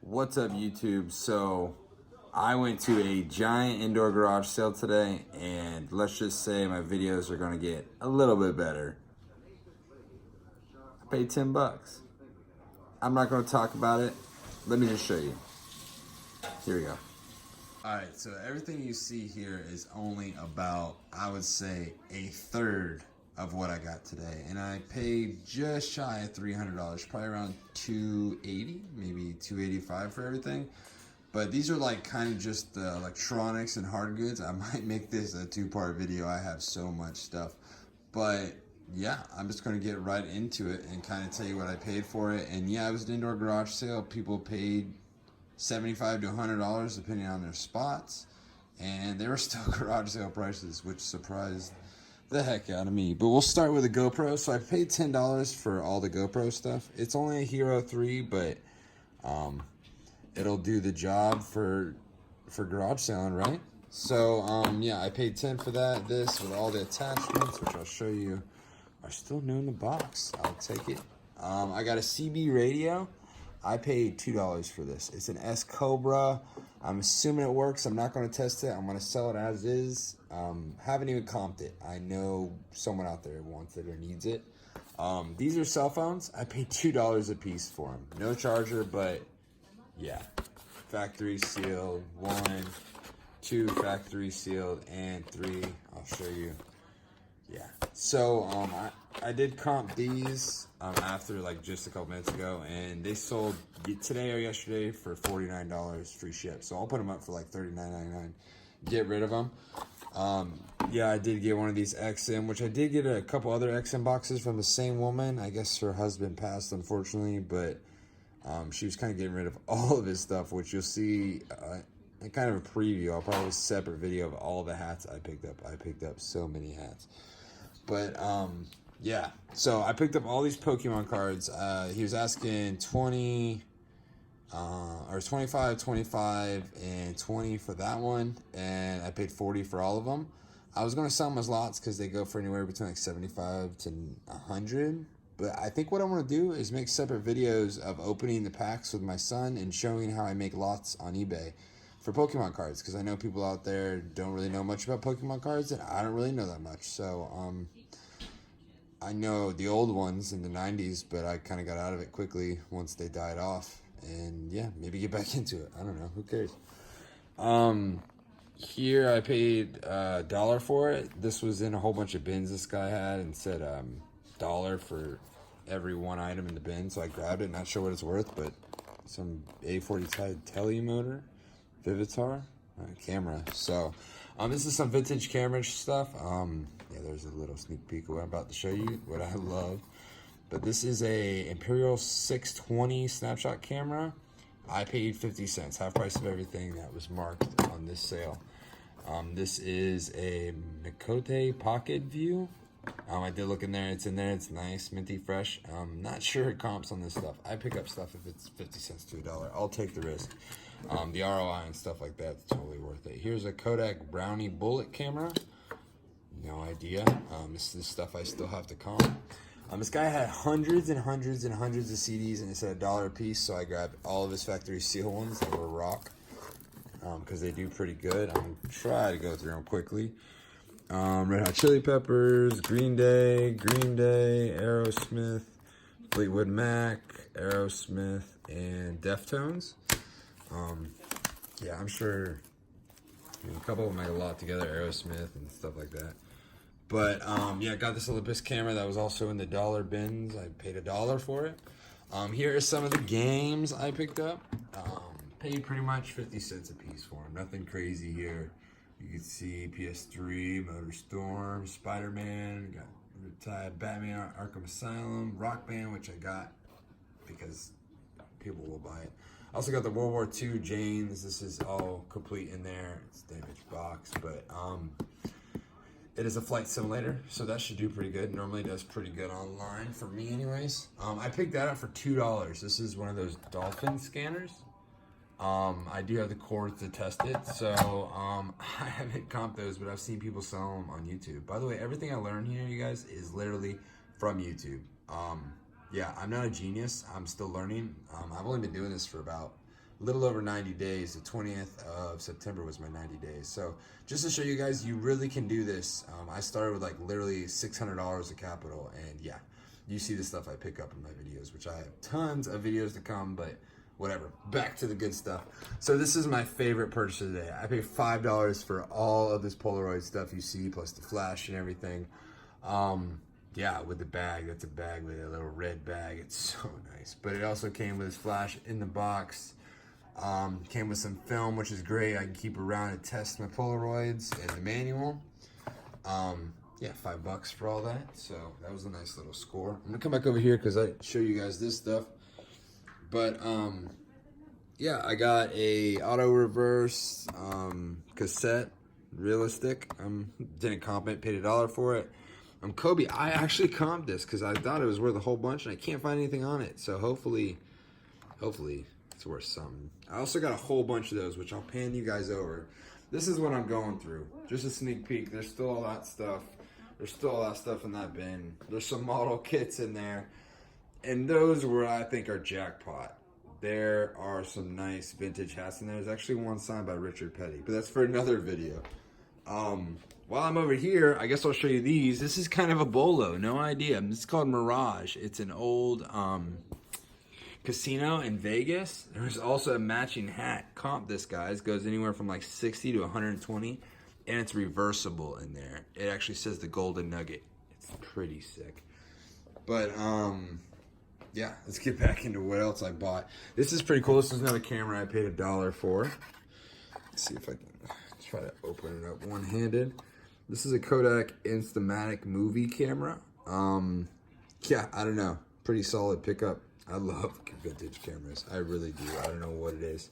What's up, YouTube? So I went to a giant indoor garage sale today, and let's just say my videos are gonna get a little bit better. I paid 10 bucks. I'm not gonna talk about it. Let me just show you. Here we go. All right, so everything you see here is only about, I would say, a third of what I got today, and I paid just shy of $300, probably around $280, maybe $285 for everything. But these are like kind of just the electronics and hard goods. I might make this a two-part video. I have so much stuff, but yeah, I'm just going to get right into it and kind of tell you what I paid for it. And yeah, it was an indoor garage sale. People paid $75 to $100 depending on their spots, and they were still garage sale prices, which surprised the heck out of me. But we'll start with a GoPro. So I paid $10 for all the GoPro stuff. It's only a Hero 3, but it'll do the job for garage selling, right? So yeah, I paid 10 for that. This with all the attachments, which I'll show you, are still new in the box. I'll take it. I got a CB radio. I paid $2 for this. It's an S Cobra. I'm assuming it works. I'm not going to test it. I'm going to sell it as is. Haven't even comped it. I know someone out there wants it or needs it. These are cell phones. I paid $2 a piece for them. No charger, but yeah. Factory sealed. 1, 2 factory sealed, and 3. I'll show you. Yeah. So I did comp these after like just a couple minutes ago, and they sold today or yesterday for $49 free ship. So I'll put them up for like $39.99. Get rid of them. Yeah, I did get one of these XM, which I did get a couple other XM boxes from the same woman. I guess her husband passed, unfortunately, but she was kind of getting rid of all of his stuff, which you'll see in kind of a preview. I'll probably have a separate video of all the hats I picked up. I picked up so many hats. But yeah, so I picked up all these Pokemon cards. He was asking 20 or 25, 25, and 20 for that one, and I paid 40 for all of them. I was going to sell them as lots because they go for anywhere between like 75 to 100. But I think what I want to do is make separate videos of opening the packs with my son and showing how I make lots on eBay for Pokemon cards, because I know people out there don't really know much about Pokemon cards, and I don't really know that much. So I know the old ones in the 90s, but I kind of got out of it quickly once they died off. And yeah, maybe get back into it. I don't know. Who cares? Here I paid $1 for it. This was in a whole bunch of bins this guy had, and said $1 for every one item in the bin. So I grabbed it. Not sure what it's worth, but some A40 tele motor, Vivitar camera. So this is some vintage camera stuff. Yeah, there's a little sneak peek of what I'm about to show you, what I love. But this is a Imperial 620 snapshot camera. I paid 50 cents, half price of everything that was marked on this sale. This is a Mikote Pocket View. I did look in there. It's in there. It's nice, minty, fresh. Not sure it comps on this stuff. I pick up stuff if it's 50 cents to $1. I'll take the risk. The ROI and stuff like that's totally worth it. Here's a Kodak Brownie Bullet camera. No idea. This is stuff I still have to comp. This guy had hundreds and hundreds and hundreds of CDs, and it said $1 a piece, so I grabbed all of his factory seal ones that were rock, because they do pretty good. I'm going to try to go through them quickly. Red Hot Chili Peppers, Green Day, Aerosmith, Fleetwood Mac, Aerosmith, and Deftones. Yeah, I'm sure a couple of them make a lot together, Aerosmith and stuff like that. But yeah, I got this Olympus camera that was also in the dollar bins. I paid $1 for it. Here are some of the games I picked up. Paid pretty much 50 cents a piece for them. Nothing crazy here. You can see PS3, MotorStorm, Spider-Man, got Riptide, Batman, Arkham Asylum, Rock Band, which I got because people will buy it. I also got the World War II Janes. This is all complete in there. It's a damaged box, but it is a flight simulator, so that should do pretty good. Normally does pretty good online for me anyways. I picked that up for $2. This is one of those dolphin scanners. I do have the cords to test it, so I haven't comped those, but I've seen people sell them on YouTube. By the way, everything I learn here, you guys, is literally from YouTube. Yeah, I'm not a genius. I'm still learning. I've only been doing this for about a little over 90 days. The 20th of September was my 90 days. So just to show you guys, you really can do this. I started with like literally $600 of capital, and yeah, you see the stuff I pick up in my videos, which I have tons of videos to come, but whatever. Back to the good stuff. So this is my favorite purchase of the day. I paid $5 for all of this Polaroid stuff you see, plus the flash and everything. Yeah, with the bag. That's a bag with a little red bag. It's so nice. But it also came with this flash in the box. Came with some film, which is great. I can keep around and test my Polaroids, and the manual. Yeah, $5 for all that. So that was a nice little score. I'm gonna come back over here because I show you guys this stuff. But yeah, I got a auto reverse cassette realistic. Didn't comp it, paid $1 for it. Kobe, I actually comped this because I thought it was worth a whole bunch, and I can't find anything on it. So hopefully it's worth something. I also got a whole bunch of those, which I'll pan you guys over. This is what I'm going through. Just a sneak peek. There's still all that stuff. There's still all that stuff in that bin. There's some model kits in there. And those were, I think, are jackpot. There are some nice vintage hats in there. There's actually one signed by Richard Petty, but that's for another video. While I'm over here, I guess I'll show you these. This is kind of a bolo, no idea. This is called Mirage. It's an old casino in Vegas. There's also a matching hat. Comp this, guys. Goes anywhere from like 60 to 120, and it's reversible in there. It actually says the Golden Nugget. It's pretty sick. But yeah, let's get back into what else I bought. This is pretty cool. This is another camera I paid $1 for. Let's see if I can try to open it up one-handed. This is a Kodak Instamatic movie camera. Yeah, I don't know. Pretty solid pickup. I love vintage cameras. I really do. I don't know what it is.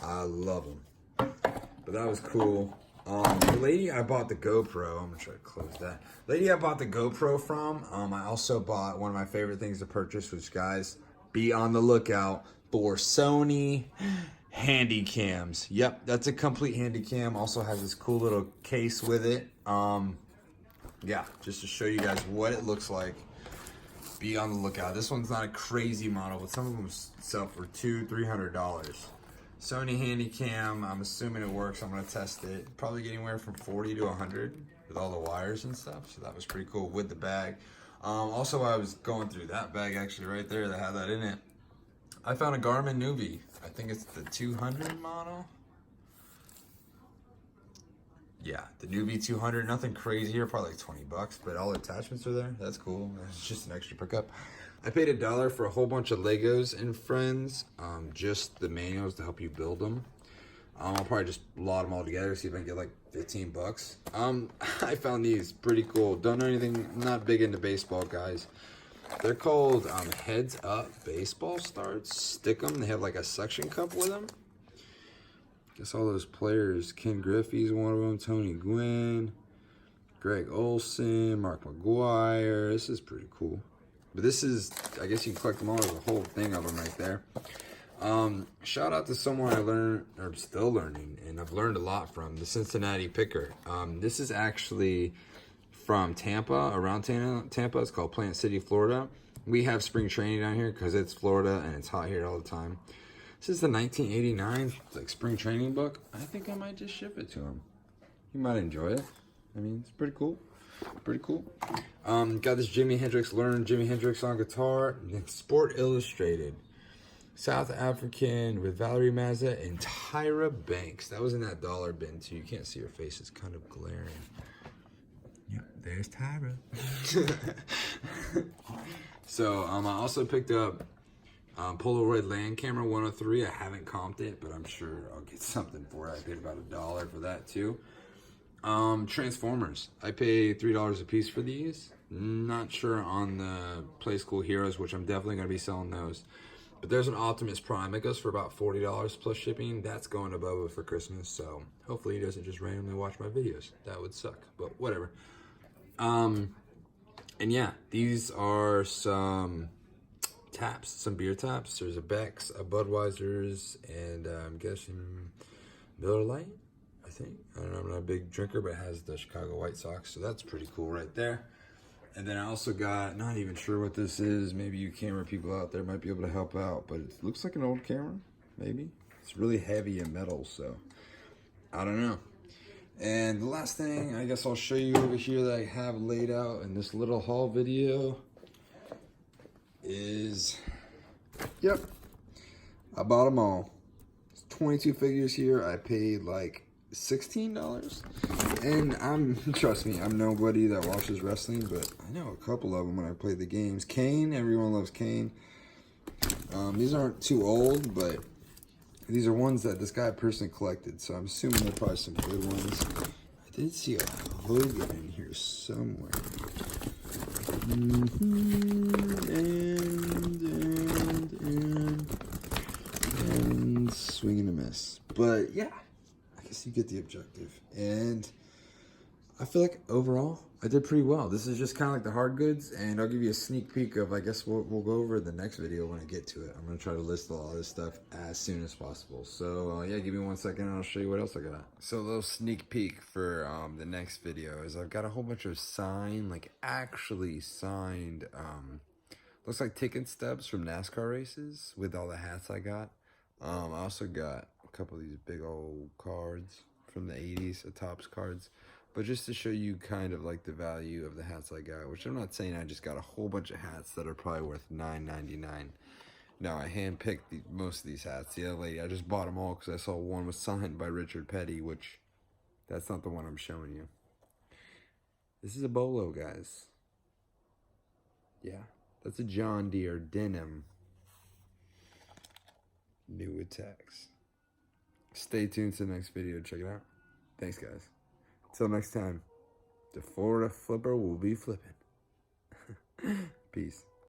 I love them. But that was cool. The lady I bought the GoPro, I'm gonna try to close that. Lady I bought the GoPro from, I also bought one of my favorite things to purchase, which, guys, be on the lookout for Sony handy cams. Yep, that's a complete handy cam. Also has this cool little case with it. Yeah, just to show you guys what it looks like. Be on the lookout. This one's not a crazy model, but some of them sell for $200-300. Sony Handycam, I'm assuming it works. I'm gonna test it. Probably get anywhere from 40 to 100 with all the wires and stuff. So that was pretty cool with the bag. Also, I was going through that bag actually right there that had that in it. I found a Garmin Nuvi. I think it's the 200 model. Yeah, the Nuvi 200, nothing crazy here, probably like $20, but all the attachments are there. That's cool. It's just an extra pickup. I paid $1 for a whole bunch of Legos and Friends, just the manuals to help you build them. I'll probably just lot them all together, see if I can get like $15. I found these pretty cool. Don't know anything, I'm not big into baseball, guys. They're called Heads Up Baseball Starts. Stick them, they have like a suction cup with them. Guess all those players, Ken Griffey's one of them, Tony Gwynn, Greg Olson, Mark McGuire. This is pretty cool. But this is, I guess you can collect them all. There's a whole thing of them right there. Shout out to someone I learned, or still learning, and I've learned a lot from, the Cincinnati Picker. This is actually from Tampa, around Tampa. It's called Plant City, Florida. We have spring training down here because it's Florida and it's hot here all the time. This is the 1989 like spring training book. I think I might just ship it to him. He might enjoy it. I mean, it's pretty cool. Pretty cool. Got this Jimi Hendrix, learn Jimi Hendrix on guitar. And then Sport Illustrated. South African with Valerie Mazza and Tyra Banks. That was in that dollar bin too. You can't see her face. It's kind of glaring. Yep, there's Tyra. So I also picked up Polaroid Land Camera 103. I haven't comped it, but I'm sure I'll get something for it. I paid about $1 for that too. Transformers. I paid $3 a piece for these. Not sure on the Play School Heroes, which I'm definitely going to be selling those. But there's an Optimus Prime. It goes for about $40 plus shipping. That's going to Bubba for Christmas, so hopefully he doesn't just randomly watch my videos. That would suck, but whatever. And yeah, these are some taps, some beer taps. There's a Beck's, a Budweiser's, and I'm guessing Miller Lite, I think. I don't know, I'm not a big drinker, but it has the Chicago White Sox, so that's pretty cool right there. And then I also got, not even sure what this is. Maybe you camera people out there might be able to help out, but it looks like an old camera, maybe. It's really heavy in metal, so I don't know. And the last thing I guess I'll show you over here that I have laid out in this little haul video is, yep, I bought them all. It's 22 figures here. I paid like $16. And trust me, I'm nobody that watches wrestling, but I know a couple of them when I play the games. Kane, everyone loves Kane. These aren't too old, but these are ones that this guy personally collected, so I'm assuming they're probably some good ones. I did see a Hogan in here somewhere. And swing and a miss. But yeah, I guess you get the objective. And I feel like overall, I did pretty well. This is just kind of like the hard goods, and I'll give you a sneak peek of, I guess, what we'll go over in the next video when I get to it. I'm going to try to list all this stuff as soon as possible. So, yeah, give me 1 second, and I'll show you what else I got. So, a little sneak peek for the next video is I've got a whole bunch of signed, like, actually signed, looks like ticket stubs from NASCAR races with all the hats I got. I also got a couple of these big old cards from the 80s, the Topps cards. But just to show you kind of like the value of the hats I got, which I'm not saying I just got a whole bunch of hats that are probably worth $9.99. Now, I handpicked most of these hats. The other lady, I just bought them all because I saw one was signed by Richard Petty, which that's not the one I'm showing you. This is a bolo, guys. Yeah, that's a John Deere denim new attacks. Stay tuned to the next video to check it out. Thanks, guys. Till next time, the Florida Flipper will be flipping. Peace.